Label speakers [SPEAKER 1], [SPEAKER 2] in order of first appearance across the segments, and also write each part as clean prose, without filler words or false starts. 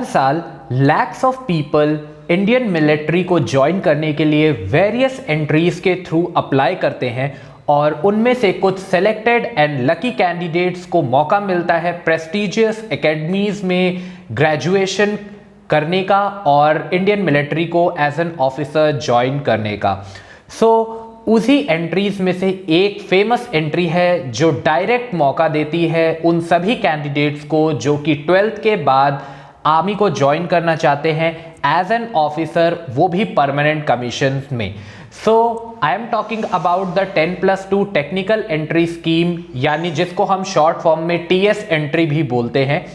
[SPEAKER 1] साल lakhs of people Indian military को join करने के लिए वेरियस एंट्रीज के थ्रू अप्लाई करते हैं और उनमें से कुछ सेलेक्टेड एंड लकी कैंडिडेट्स को मौका मिलता है प्रेस्टिजियस एकेडमीज में ग्रेजुएशन करने का और इंडियन मिलिट्री को एज एन ऑफिसर ज्वाइन करने का। उसी एंट्रीज में से एक फेमस एंट्री है जो डायरेक्ट मौका देती है उन सभी कैंडिडेट्स को जो कि 12th के बाद आर्मी को ज्वाइन करना चाहते हैं एज एन ऑफिसर, वो भी परमानेंट कमीशन में। I am talking about the 10+2 technical entry scheme, यानी जिसको हम शॉर्ट फॉर्म में TS एंट्री भी बोलते हैं।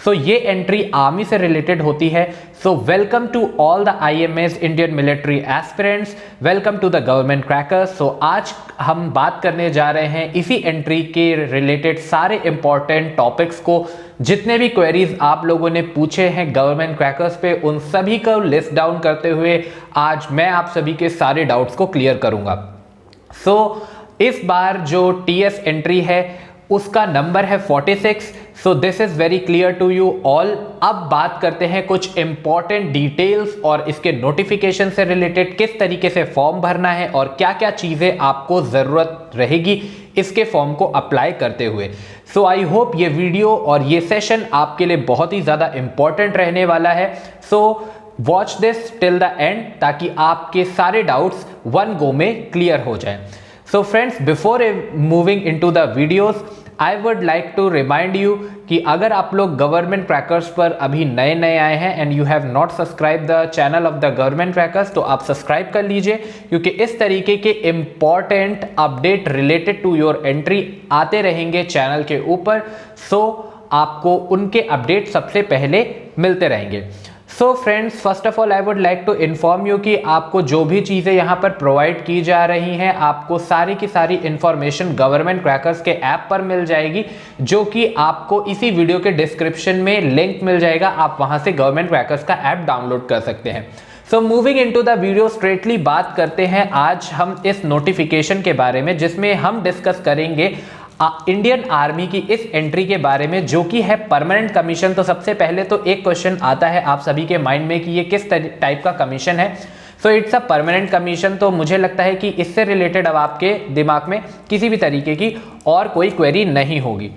[SPEAKER 1] ये एंट्री आर्मी से रिलेटेड होती है। Welcome to all the IMS Indian military aspirants, welcome to the government crackers. आज हम बात करने जा रहे हैं इसी एंट्री के रिलेटेड सारे इंपॉर्टेंट टॉपिक्स को। जितने भी क्वेरीज आप लोगों ने पूछे हैं गवर्नमेंट क्रैकर्स पे, उन सभी को लिस्ट डाउन करते हुए आज मैं आप सभी के सारे डाउट्स को क्लियर करूंगा। इस बार जो TS एंट्री है उसका नंबर है 46। This is very clear to you all. अब बात करते हैं कुछ इंपॉर्टेंट डिटेल्स और इसके नोटिफिकेशन से रिलेटेड, किस तरीके से फॉर्म भरना है और क्या क्या चीजें आपको जरूरत रहेगी इसके फॉर्म को अप्लाई करते हुए। आई होप ये वीडियो और ये सेशन आपके लिए बहुत ही ज्यादा इंपॉर्टेंट रहने वाला है। Watch this till the end ताकि आपके सारे डाउट्स वन गो में क्लियर हो जाएं। Friends, before moving into the videos, I would like to remind you कि अगर आप लोग गवर्नमेंट क्रैकर्स पर अभी नए नए आए हैं and you have not subscribe the channel of the government crackers, तो आप सब्सक्राइब कर लीजिए, क्योंकि इस तरीके के important update related to your entry आते रहेंगे चैनल के ऊपर। आपको उनके अपडेट सबसे पहले मिलते रहेंगे। Friends, first of all I would like to inform you कि आपको जो भी चीज़ें यहाँ पर प्रोवाइड की जा रही हैं, आपको सारी की सारी इंफॉर्मेशन गवर्नमेंट क्रैकर्स के ऐप पर मिल जाएगी, जो कि आपको इसी वीडियो के डिस्क्रिप्शन में लिंक मिल जाएगा। आप वहाँ से गवर्नमेंट क्रैकर्स का ऐप डाउनलोड कर सकते हैं। Moving into the video, straightly बात करते हैं आज हम इस नोटिफिकेशन के बारे में, जिसमें हम डिस्कस करेंगे इंडियन आर्मी की इस एंट्री के बारे में जो कि है परमानेंट कमीशन। तो सबसे पहले तो एक क्वेश्चन आता है आप सभी के माइंड में कि ये किस टाइप का कमीशन है। It's a permanent commission. तो मुझे लगता है कि इससे रिलेटेड अब आपके दिमाग में किसी भी तरीके की और कोई क्वेरी नहीं होगी।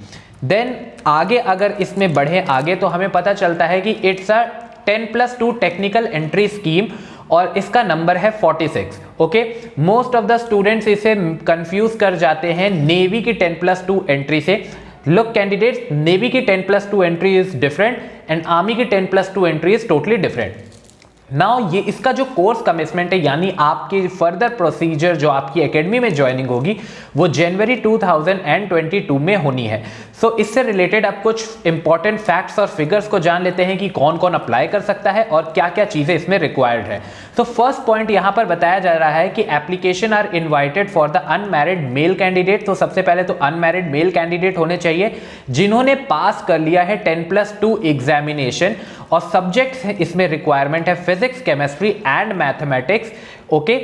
[SPEAKER 1] देन आगे अगर इसमें बढ़े आगे तो हमें पता चलता है कि it's a 10+2 technical entry scheme और इसका नंबर है 46। Okay, most of the students इसे कंफ्यूज कर जाते हैं नेवी की 10+2 एंट्री से। लुक कैंडिडेट्स, नेवी की 10+2 entry is different and army की 10+2 entry is totally different. Now ये इसका जो कोर्स कमिटमेंट है, यानी आपकी फर्दर प्रोसीजर जो आपकी एकेडमी में ज्वाइनिंग होगी वो जनवरी 2022 में होनी है। इससे रिलेटेड अब कुछ इंपॉर्टेंट फैक्ट्स और फिगर्स को जान लेते हैं कि कौन कौन अप्लाई कर सकता है और क्या क्या चीजें इसमें रिक्वायर्ड है। फर्स्ट पॉइंट यहाँ पर बताया जा रहा है कि application are invited for the unmarried male candidate. तो सबसे पहले तो अनमैरिड मेल कैंडिडेट होने चाहिए जिन्होंने पास कर लिया है 10+2 एग्जामिनेशन, और सब्जेक्ट्स इसमें रिक्वायरमेंट है physics, chemistry and mathematics. Okay,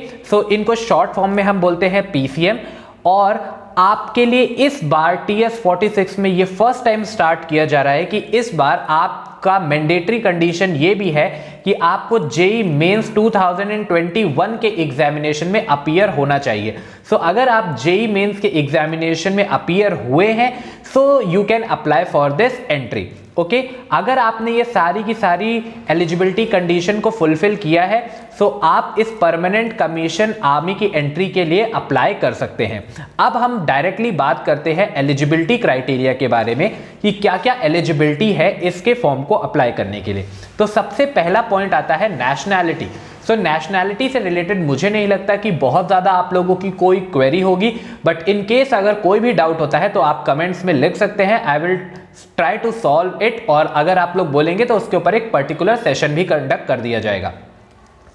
[SPEAKER 1] इनको शॉर्ट फॉर्म में हम बोलते हैं PCM। और आपके लिए इस बार TS 46 में ये फर्स्ट टाइम स्टार्ट किया जा रहा है कि इस बार आपका मैंडेटरी कंडीशन ये भी है कि आपको JEE मेंस 2021 के एग्जामिनेशन में अपीयर होना चाहिए। अगर आप JEE मेंस के एग्जामिनेशन में अपीयर हुए हैं you can apply for this entry. Okay, अगर आपने ये सारी की सारी एलिजिबिलिटी कंडीशन को फुलफिल किया है आप इस परमानेंट कमीशन आर्मी की एंट्री के लिए अप्लाई कर सकते हैं। अब हम डायरेक्टली बात करते हैं एलिजिबिलिटी क्राइटेरिया के बारे में कि क्या क्या एलिजिबिलिटी है इसके फॉर्म को अप्लाई करने के लिए। सबसे पहला पॉइंट आता है नेशनैलिटी। नेशनैलिटी से रिलेटेड मुझे नहीं लगता कि बहुत ज़्यादा आप लोगों की कोई क्वेरी होगी, बट इन केस अगर कोई भी डाउट होता है तो आप कमेंट्स में लिख सकते हैं। I will try to solve it, और अगर आप लोग बोलेंगे तो उसके ऊपर एक पर्टिकुलर सेशन भी कंडक्ट कर दिया जाएगा।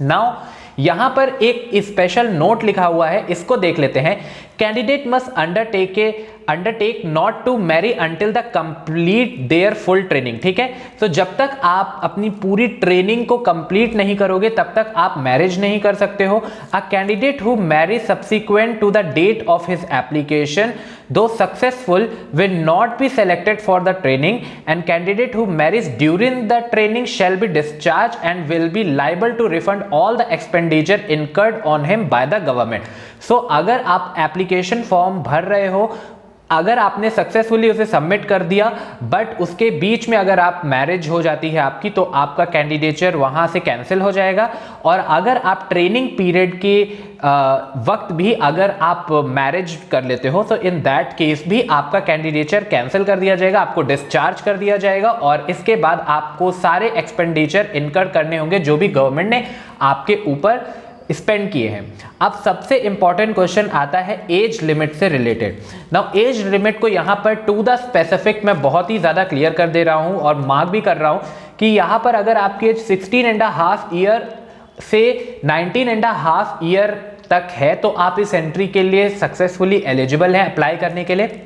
[SPEAKER 1] नाउ यहां पर एक स्पेशल नोट लिखा हुआ है, इसको देख लेते हैं candidate must undertake not to marry until the complete their full training. ठीक है, तो जब तक आप अपनी पूरी ट्रेनिंग को कंप्लीट नहीं करोगे तब तक आप मैरिज नहीं कर सकते हो। A candidate who marry subsequent to the date of his application though successful will not be selected for the training and candidate who marriage during the training shall be discharge and will be liable to refund all the expenditure incurred on him by the government. So अगर आप application form भर रहे हो, अगर आपने successfully उसे submit कर दिया बट उसके बीच में अगर आप मैरिज हो जाती है आपकी, तो आपका कैंडिडेचर वहां से कैंसिल हो जाएगा। और अगर आप ट्रेनिंग पीरियड के वक्त भी अगर आप मैरिज कर लेते हो तो इन दैट केस भी आपका कैंडिडेचर कैंसिल कर दिया जाएगा, आपको डिस्चार्ज कर दिया जाएगा और इसके बाद आपको सारे एक्सपेंडिचर इनकर करने होंगे जो भी गवर्नमेंट ने आपके ऊपर स्पेंड किए हैं। अब सबसे इंपॉर्टेंट क्वेश्चन आता है एज लिमिट से रिलेटेड। नाउ एज लिमिट को यहां पर टू द स्पेसिफिक मैं बहुत ही ज्यादा क्लियर कर दे रहा हूं और मार्क भी कर रहा हूं कि यहां पर अगर आपकी एज 16.5 ईयर से 19.5 ईयर तक है तो आप इस एंट्री के लिए सक्सेसफुली एलिजिबल हैं अप्लाई करने के लिए।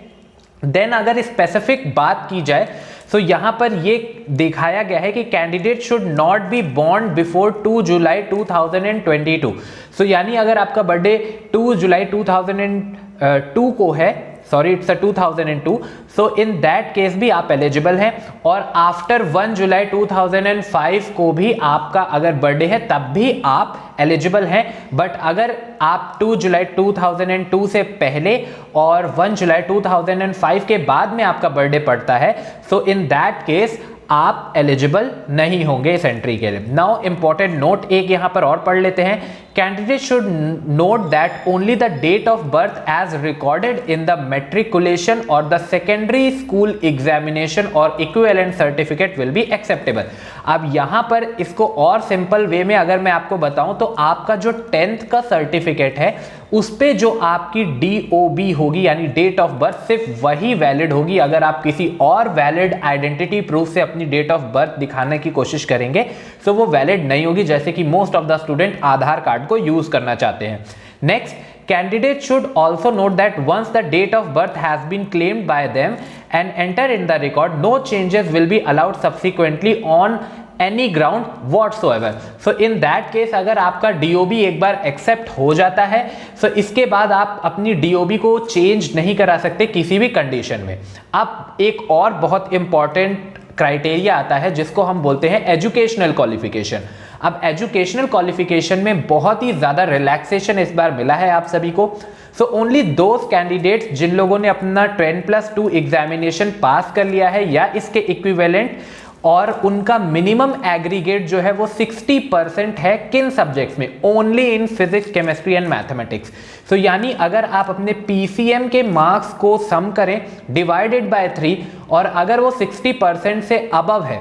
[SPEAKER 1] देन अगर स्पेसिफिक बात की जाए तो यहां पर ये दिखाया गया है कि candidate should not be born before 2 जुलाई 2022। सो यानी अगर आपका बर्थडे 2 जुलाई 2002 को है, sorry it's 2002, so in that case भी आप एलिजिबल हैं। और आफ्टर 1 जुलाई 2005 को भी आपका अगर बर्थडे है तब भी आप एलिजिबल हैं। बट अगर आप 2 जुलाई 2002 से पहले और 1 जुलाई 2005 के बाद में आपका बर्थडे पड़ता है, सो इन दैट केस आप एलिजिबल नहीं होंगे इस एंट्री के लिए। नाउ इंपॉर्टेंट नोट एक यहां पर और पढ़ लेते हैं। Candidate should note that only the date of birth as recorded in the matriculation और द सेकेंडरी स्कूल एग्जामिनेशन और equivalent certificate will be acceptable. अब यहां पर इसको और सिंपल वे में अगर मैं आपको बताऊं तो आपका जो 10th का सर्टिफिकेट है उस पे जो आपकी DOB होगी यानी डेट ऑफ बर्थ सिर्फ वही वैलिड होगी। अगर आप किसी और वैलिड आइडेंटिटी प्रूफ से अपनी डेट ऑफ बर्थ दिखाने की कोशिश करेंगे तो वो वैलिड नहीं होगी, जैसे कि most of the student Aadhaar card को यूज करना चाहते हैं। Next, candidate should also note that once the date of birth has been claimed by them and enter in the record no changes will be allowed subsequently on any ground whatsoever. So in that case अगर आपका DOB एक बार accept हो जाता है सो इसके बाद आप अपनी DOB को चेंज नहीं करा सकते किसी भी कंडीशन में। अब एक और बहुत इंपॉर्टेंट क्राइटेरिया आता है जिसको हम बोलते हैं एजुकेशनल क्वालिफिकेशन। अब एजुकेशनल क्वालिफिकेशन में बहुत ही ज्यादा रिलैक्सेशन इस बार मिला है आप सभी को। सो ओनली दोज कैंडिडेट्स जिन लोगों ने अपना 10+2 एग्जामिनेशन पास कर लिया है या इसके इक्विवेलेंट और उनका मिनिमम एग्रीगेट जो है वो 60% है किन सब्जेक्ट्स में, only in physics chemistry and mathematics. So यानी अगर आप अपने PCM के मार्क्स को सम करें डिवाइडेड बाय 3 और अगर वो 60% से अबव है,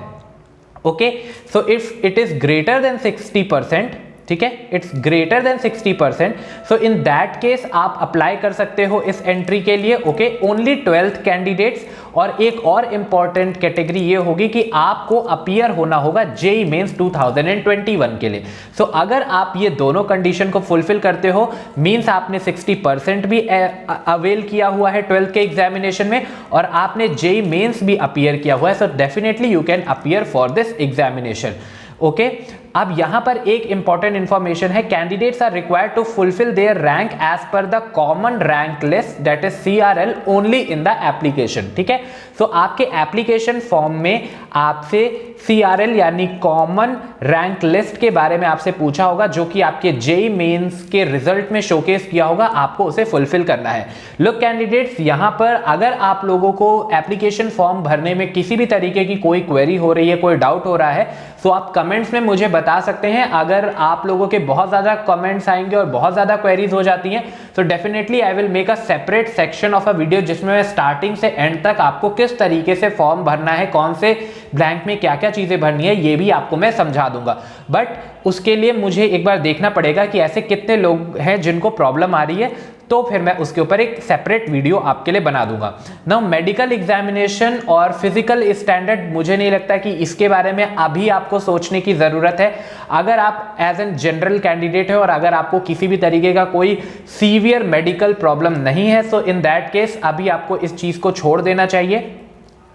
[SPEAKER 1] okay, so if it is greater than 60%, ठीक है, it's greater than 60%, so in that case आप अप्लाई कर सकते हो इस एंट्री के लिए। Okay, only 12th candidates. और एक और इंपॉर्टेंट कैटेगरी ये होगी कि आपको अपीयर होना होगा JEE मेंस 2021 के लिए। सो अगर आप ये दोनों कंडीशन को फुलफिल करते हो, मींस आपने 60% भी अवेल किया हुआ है 12th के एग्जामिनेशन में और आपने JEE मेंस भी अपीयर किया हुआ है, so definitely you can appear for this examination. Okay, अब यहां पर एक इंपॉर्टेंट इंफॉर्मेशन है, candidates are required to fulfil their rank as per the common rank list that is CRL only in the application. ठीक है, सो आपके application form में आपसे CRL यानी कॉमन रैंक लिस्ट के बारे में आपसे पूछा होगा जो कि आपके JEE मेंस के रिजल्ट में शोकेस किया होगा, आपको उसे फुलफिल करना है। लुक कैंडिडेट्स, यहां पर अगर आप लोगों को एप्लीकेशन फॉर्म भरने में किसी भी तरीके की कोई क्वेरी हो रही है, कोई डाउट हो रहा है, तो आप कमेंट्स में मुझे बता सकते हैं। अगर आप लोगों के बहुत ज्यादा कमेंट्स आएंगे और बहुत ज्यादा क्वेरीज हो जाती हैं तो definitely I will make a separate section of a video जिसमें मैं स्टार्टिंग से एंड तक आपको किस तरीके से फॉर्म भरना है, कौन से ब्लैंक में क्या क्या चीजें भरनी है, ये भी आपको मैं समझा दूंगा। बट उसके लिए मुझे एक बार देखना पड़ेगा कि ऐसे कितने लोग हैं जिनको प्रॉब्लम आ रही है, तो फिर मैं उसके ऊपर एक सेपरेट वीडियो आपके लिए बना दूंगा। ना मेडिकल एग्जामिनेशन और फिजिकल स्टैंडर्ड, मुझे नहीं लगता कि इसके बारे में अभी आपको सोचने की ज़रूरत है। अगर आप एज एन जनरल कैंडिडेट है और अगर आपको किसी भी तरीके का कोई सीवियर मेडिकल प्रॉब्लम नहीं है, सो इन दैट केस अभी आपको इस चीज़ को छोड़ देना चाहिए।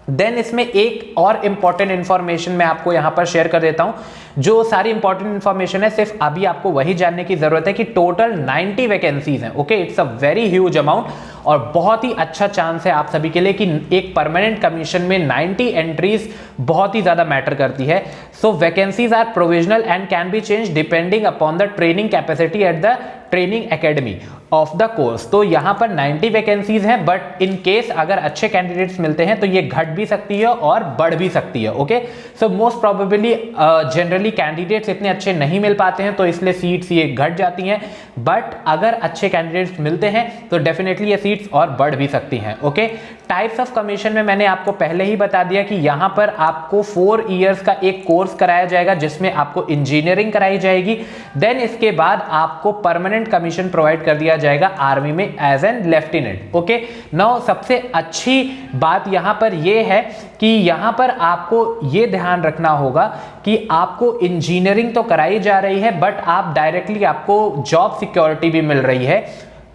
[SPEAKER 1] देन इसमें एक और इंपॉर्टेंट इंफॉर्मेशन मैं आपको यहां पर शेयर कर देता हूं। जो सारी इंपॉर्टेंट इंफॉर्मेशन है सिर्फ अभी आपको वही जानने की जरूरत है कि टोटल 90 वैकेंसीज हैं। Okay, it's a very huge amount और बहुत ही अच्छा चांस है आप सभी के लिए कि एक परमानेंट कमीशन में 90 एंट्रीज बहुत ही ज्यादा मैटर करती है। So vacancies are provisional and can be change depending upon the training capacity at the training academy of the course. तो यहां पर 90 वैकेंसीज हैं, बट इन केस अगर अच्छे कैंडिडेट्स मिलते हैं तो ये घट भी सकती है और बढ़ भी सकती है। Okay, so most probably generally candidates इतने अच्छे नहीं मिल पाते हैं तो इसलिए सीट्स ये घट जाती हैं, बट अगर अच्छे कैंडिडेट्स मिलते हैं तो डेफिनेटली ये सीट्स और बढ़ भी सकती हैं। ओके, टाइप्स ऑफ कमीशन में मैंने आपको पहले ही बता दिया कि यहां पर आपको 4 इयर्स का एक कोर्स कराया जाएगा जिसमें आपको इंजीनियरिंग कराई जाएगी। देन इसके बाद आपको परमानेंट कमीशन प्रोवाइड कर दिया जाएगा आर्मी में as an lieutenant. Okay, now सबसे अच्छी बात यहां पर यह है कि यहां पर आपको यह ध्यान रखना होगा कि आपको इंजीनियरिंग तो कराई जा रही है, बट आप डायरेक्टली आपको जॉब सिक्योरिटी भी मिल रही है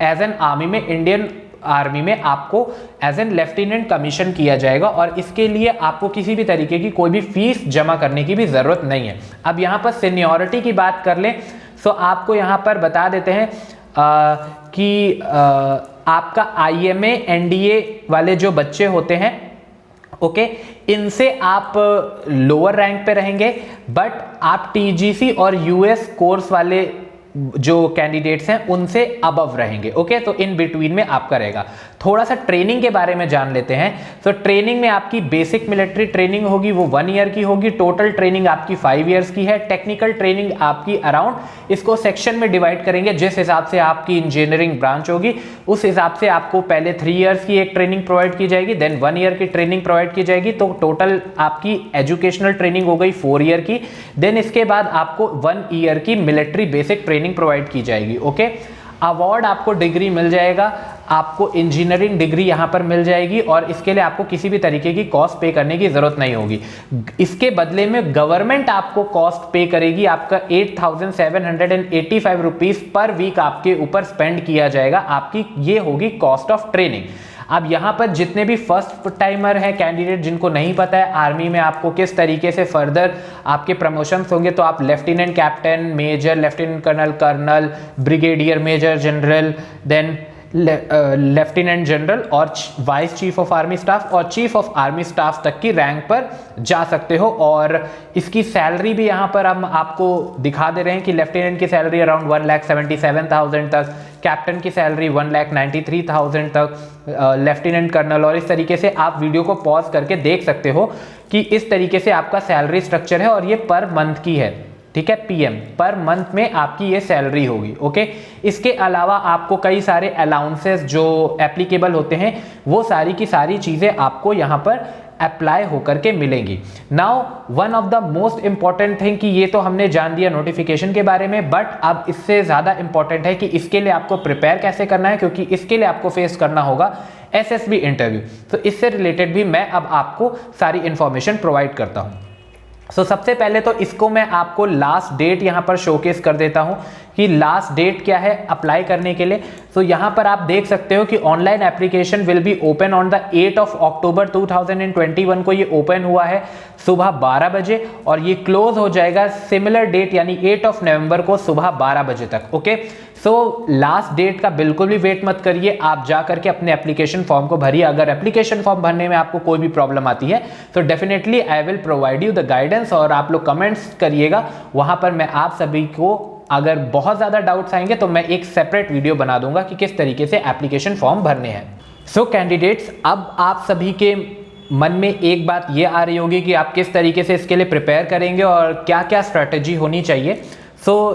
[SPEAKER 1] एज एन आर्मी में। इंडियन आर्मी में आपको एज एन लेफ्टिनेंट कमीशन किया जाएगा और इसके लिए आपको किसी भी तरीके की कोई भी फीस जमा करने की भी जरूरत नहीं है। अब यहां पर सीनियरिटी की बात कर लें तो आपको यहां पर बता देते हैं कि आपका IMA NDA वाले जो बच्चे होते हैं, ओके, इनसे आप लोअर रैंक पे रहेंगे, बट आप TGC और US कोर्स वाले जो कैंडिडेट्स हैं उनसे अबव रहेंगे। ओके, तो इन बिटवीन में आपका रहेगा। थोड़ा सा ट्रेनिंग के बारे में जान लेते हैं। तो ट्रेनिंग में आपकी बेसिक मिलिट्री ट्रेनिंग होगी, वो 1 ईयर की होगी। टोटल ट्रेनिंग आपकी 5 इयर्स की है। टेक्निकल ट्रेनिंग आपकी अराउंड, इसको सेक्शन में डिवाइड करेंगे जिस हिसाब से आपकी इंजीनियरिंग ब्रांच होगी उस हिसाब से आपको पहले 3 इयर्स की एक ट्रेनिंग प्रोवाइड की जाएगी, देन 1 ईयर की ट्रेनिंग प्रोवाइड की जाएगी। तो टोटल आपकी एजुकेशनल ट्रेनिंग हो गई 4 ईयर की। देन इसके बाद आपको 1 ईयर की मिलिट्री बेसिक ट्रेनिंग प्रोवाइड की जाएगी। ओके, अवार्ड आपको डिग्री मिल जाएगा, आपको इंजीनियरिंग डिग्री यहां पर मिल जाएगी और इसके लिए आपको किसी भी तरीके की कॉस्ट पे करने की जरूरत नहीं होगी। इसके बदले में गवर्नमेंट आपको कॉस्ट पे करेगी, आपका 8,785 रुपीज पर वीक आपके ऊपर स्पेंड किया जाएगा। आपकी ये होगी कॉस्ट ऑफ ट्रेनिंग। अब यहां पर जितने भी फर्स्ट टाइमर हैं कैंडिडेट, जिनको नहीं पता है आर्मी में आपको किस तरीके से फर्दर आपके प्रमोशंस होंगे, तो आप lieutenant captain, major, lieutenant colonel, colonel, brigadier, major general, then lieutenant general और vice chief of army staff और चीफ ऑफ आर्मी स्टाफ तक की रैंक पर जा सकते हो। और इसकी सैलरी भी यहाँ पर हम आपको दिखा दे रहे हैं कि लेफ्टिनेंट की सैलरी अराउंड 1,77,000 तक, कैप्टन की सैलरी 1,93,000 तक, लेफ्टिनेंट कर्नल, और इस तरीके से आप वीडियो को पॉज करके देख सकते हो कि इस तरीके से आपका सैलरी स्ट्रक्चर है और ये पर मंथ की है। ठीक है, PM पर मंथ में आपकी ये सैलरी होगी। ओके, इसके अलावा आपको कई सारे अलाउंसेस जो एप्लीकेबल होते हैं वो सारी की सारी चीज़ें आपको यहाँ पर अप्लाई होकर के मिलेंगी। Now one of the most important thing कि ये तो हमने जान दिया नोटिफिकेशन के बारे में, बट अब इससे ज़्यादा इंपॉर्टेंट है कि इसके लिए आपको प्रिपेयर कैसे करना है, क्योंकि इसके लिए आपको फेस करना होगा SSB इंटरव्यू। तो इससे रिलेटेड भी मैं अब आपको सारी इंफॉर्मेशन प्रोवाइड करता हूँ। सबसे पहले तो इसको मैं आपको लास्ट डेट यहाँ पर शोकेस कर देता हूँ कि लास्ट डेट क्या है अप्लाई करने के लिए। यहाँ पर आप देख सकते हो कि online application will be open on the 8 of October 2021 को ये ओपन हुआ है सुबह 12 बजे और ये क्लोज हो जाएगा सिमिलर डेट यानी 8 ऑफ नवंबर को सुबह 12 बजे तक। ओके, लास्ट डेट का बिल्कुल भी वेट मत करिए, आप जा करके अपने एप्लीकेशन फॉर्म को भरिए। अगर एप्लीकेशन फॉर्म भरने में आपको कोई भी प्रॉब्लम आती है तो definitely I will provide you the guidance और आप लोग कमेंट्स करिएगा, वहां पर मैं आप सभी को अगर बहुत ज़्यादा डाउट्स आएंगे तो मैं एक सेपरेट वीडियो बना दूंगा कि किस तरीके से एप्लीकेशन फॉर्म भरने हैं। कैंडिडेट्स, अब आप सभी के मन में एक बात ये आ रही होगी कि आप किस तरीके से इसके लिए प्रिपेयर करेंगे और क्या क्या स्ट्रैटेजी होनी चाहिए।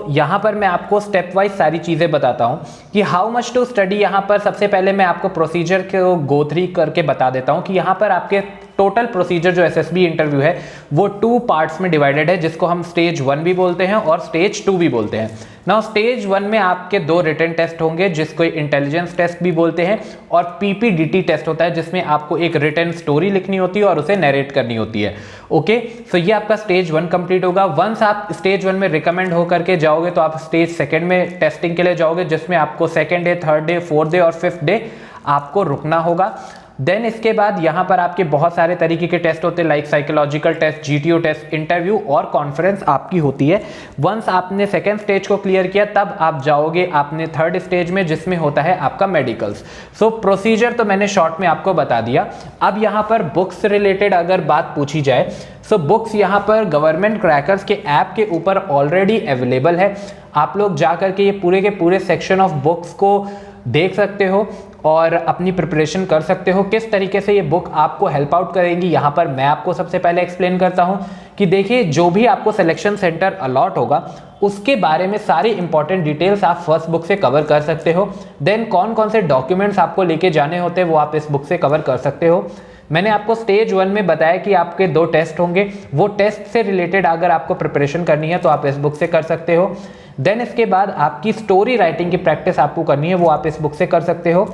[SPEAKER 1] यहाँ पर मैं आपको स्टेप वाइज सारी चीज़ें बताता हूँ कि हाउ मच टू स्टडी। यहाँ पर सबसे पहले मैं आपको प्रोसीजर को गो थ्रू करके बता देता हूँ कि यहाँ पर आपके टोटल प्रोसीजर जो एसएसबी इंटरव्यू है वो 2 पार्ट्स में डिवाइडेड है, जिसको हम स्टेज 1 भी बोलते हैं और स्टेज 2 भी बोलते हैं। नाउ स्टेज 1 में आपके 2 रिटन टेस्ट होंगे, जिसको इंटेलिजेंस टेस्ट भी बोलते हैं, और पीपीडीटी टेस्ट होता है, जिसमें आपको एक रिटन स्टोरी लिखनी होती है और उसे नरेट करनी होती है। ओके, सो ये आपका स्टेज 1 कंप्लीट होगा। वंस आप स्टेज 1 में रिकमेंड होकर के जाओगे तो आप स्टेज 2 में टेस्टिंग के लिए जाओगे, जिसमें आपको 2nd day, 3rd day, 4th day और 5th डे आपको रुकना होगा। देन इसके बाद यहाँ पर आपके बहुत सारे तरीके के टेस्ट होते हैं, like psychological test, GTO test, interview और कॉन्फ्रेंस आपकी होती है। वंस आपने 2nd स्टेज को क्लियर किया तब आप जाओगे आपने 3rd स्टेज में, जिसमें होता है आपका मेडिकल्स। सो प्रोसीजर तो मैंने शॉर्ट में आपको बता दिया। अब यहाँ पर बुक्स रिलेटेड अगर बात पूछी जाए, सो बुक्स यहाँ पर गवर्नमेंट क्रैकर्स के ऐप के ऊपर ऑलरेडी अवेलेबल है। आप लोग जा करके ये पूरे के पूरे सेक्शन ऑफ बुक्स को देख सकते हो और अपनी प्रिपरेशन कर सकते हो। किस तरीके से ये बुक आपको हेल्प आउट करेंगी, यहाँ पर मैं आपको सबसे पहले एक्सप्लेन करता हूँ कि देखिए, जो भी आपको सिलेक्शन सेंटर अलॉट होगा उसके बारे में सारी इंपॉर्टेंट डिटेल्स आप फर्स्ट बुक से कवर कर सकते हो। देन कौन कौन से डॉक्यूमेंट्स आपको लेके जाने होते हैं वो आप इस बुक से कवर कर सकते हो। मैंने आपको स्टेज 1 में बताया कि आपके 2 टेस्ट होंगे, वो टेस्ट से रिलेटेड अगर आपको प्रिपरेशन करनी है तो आप इस बुक से कर सकते हो। देन इसके बाद आपकी स्टोरी राइटिंग की प्रैक्टिस आपको करनी है, वो आप इस बुक से कर सकते हो।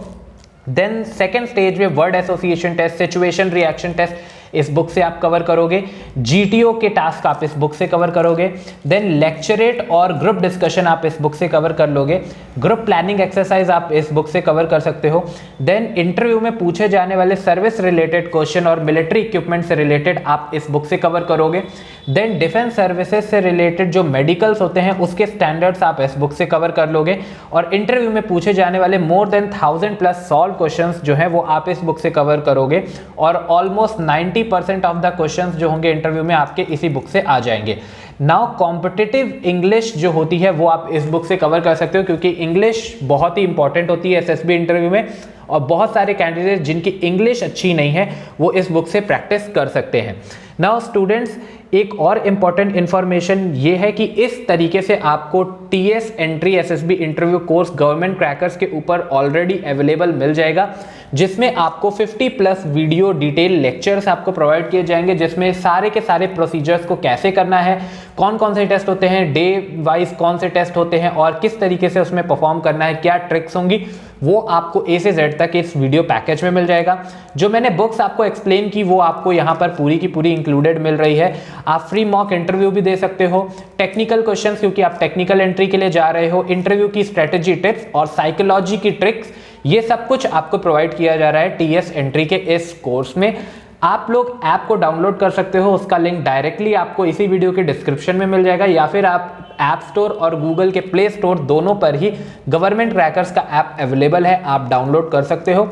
[SPEAKER 1] देन 2nd स्टेज में word association test, situation reaction test इस बुक से आप कवर करोगे। जीटीओ के टास्क आप इस बुक से कवर करोगे। देन लेक्चरेट और ग्रुप डिस्कशन आप इस बुक से कवर कर लोगे। ग्रुप प्लानिंग एक्सरसाइज आप इस बुक से कवर कर सकते हो। देन इंटरव्यू में पूछे जाने वाले सर्विस रिलेटेड क्वेश्चन और मिलिट्री इक्विपमेंट से रिलेटेड आप इस बुक से कवर करोगे। देन डिफेंस सर्विसेज से रिलेटेड जो मेडिकल्स होते हैं उसके स्टैंडर्ड्स आप इस बुक से कवर कर लोगे। और इंटरव्यू में पूछे जाने वाले मोर देन 1000+ सॉल्व क्वेश्चंस जो है वो आप इस बुक से कवर करोगे। और ऑलमोस्ट 90% ऑफ द क्वेश्चंस जो होंगे इंटरव्यू में आपके इसी बुक से आ जाएंगे। नाउ कॉम्पिटिटिव इंग्लिश जो होती है वो आप इस बुक से कवर कर सकते हो, क्योंकि इंग्लिश बहुत ही इंपॉर्टेंट होती है एसएसबी इंटरव्यू में, और बहुत सारे कैंडिडेट जिनकी इंग्लिश अच्छी नहीं है वो इस बुक से प्रैक्टिस कर सकते हैं। नाउ स्टूडेंट्स, एक और इम्पॉर्टेंट इंफॉर्मेशन ये है कि इस तरीके से आपको TS entry SSB interview course government crackers के ऊपर ऑलरेडी अवेलेबल मिल जाएगा, जिसमें आपको 50+ वीडियो डिटेल लेक्चर्स आपको प्रोवाइड किए जाएंगे, जिसमें सारे के सारे प्रोसीजर्स को कैसे करना है, कौन कौन से टेस्ट होते हैं, डे वाइज कौन से टेस्ट होते हैं और किस तरीके से उसमें परफॉर्म करना है, क्या ट्रिक्स होंगी, वो आपको ए से जेड तक इस वीडियो पैकेज में मिल जाएगा। जो मैंने बुक्स आपको एक्सप्लेन की वो आपको यहाँ पर पूरी की पूरी इंक्लूडेड मिल रही है। आप फ्री मॉक इंटरव्यू भी दे सकते हो, टेक्निकल क्वेश्चंस क्योंकि आप टेक्निकल एंट्री के लिए जा रहे हो, इंटरव्यू की स्ट्रेटेजी टिप्स और साइकोलॉजी की ट्रिक्स, ये सब कुछ आपको प्रोवाइड किया जा रहा है टीएस एंट्री के इस कोर्स में। आप लोग ऐप को डाउनलोड कर सकते हो, उसका लिंक डायरेक्टली आपको इसी वीडियो के डिस्क्रिप्शन में मिल जाएगा, या फिर आप ऐप स्टोर और गूगल के प्ले स्टोर दोनों पर ही गवर्नमेंट क्रैकर्स का ऐप अवेलेबल है, आप डाउनलोड कर सकते हो।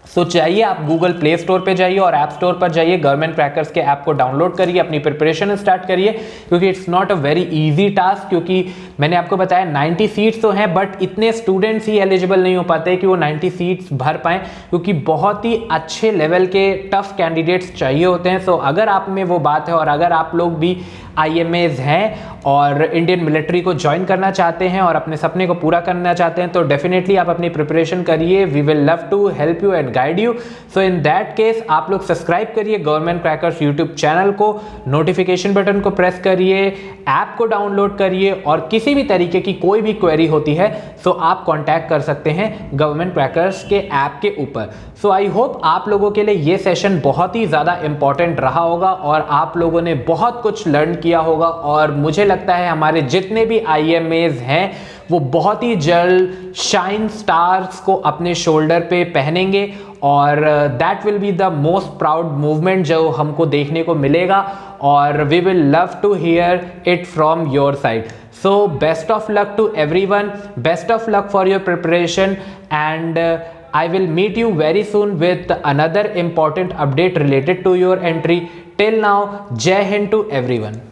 [SPEAKER 1] सो चाहिए आप गूगल प्ले स्टोर पे जाइए और ऐप स्टोर पर जाइए, गवर्नमेंट क्रैकर्स के ऐप को डाउनलोड करिए, अपनी प्रिपरेशन स्टार्ट करिए, क्योंकि it's not a very easy task. क्योंकि मैंने आपको बताया 90 सीट्स तो हैं, बट इतने स्टूडेंट्स ही एलिजिबल नहीं हो पाते कि वो 90 सीट्स भर पाएँ, क्योंकि बहुत ही अच्छे लेवल के टफ कैंडिडेट्स चाहिए होते हैं। सो अगर आप में वो बात है और अगर आप लोग भी IMAs हैं और इंडियन मिलिट्री को ज्वाइन करना चाहते हैं और अपने सपने को पूरा करना चाहते हैं, तो डेफिनेटली आप अपनी प्रिपरेशन करिए। We will love to help you and guide you. So in that case आप लोग सब्सक्राइब करिए गवर्नमेंट क्रैकर्स यूट्यूब चैनल को, नोटिफिकेशन बटन को प्रेस करिए, ऐप को डाउनलोड करिए, और किसी भी तरीके की कोई भी क्वेरी होती है तो आप कॉन्टैक्ट कर सकते हैं गवर्नमेंट क्रैकर्स के ऐप के ऊपर। सो आई होप आप लोगों के लिए ये सेशन बहुत ही ज़्यादा इंपॉर्टेंट रहा होगा और आप लोगों ने बहुत कुछ लर्न किया होगा, और मुझे लगता है हमारे जितने भी IMAs हैं वो बहुत ही जल्द शाइन स्टार्स को अपने शोल्डर पे पहनेंगे, और that will be the most proud movement जो हमको देखने को मिलेगा, और we will love to hear it from your side. So best of luck to everyone, best of luck for your preparation, and I will meet you very soon with another important update related to your entry. Till now, Jai Hind to everyone.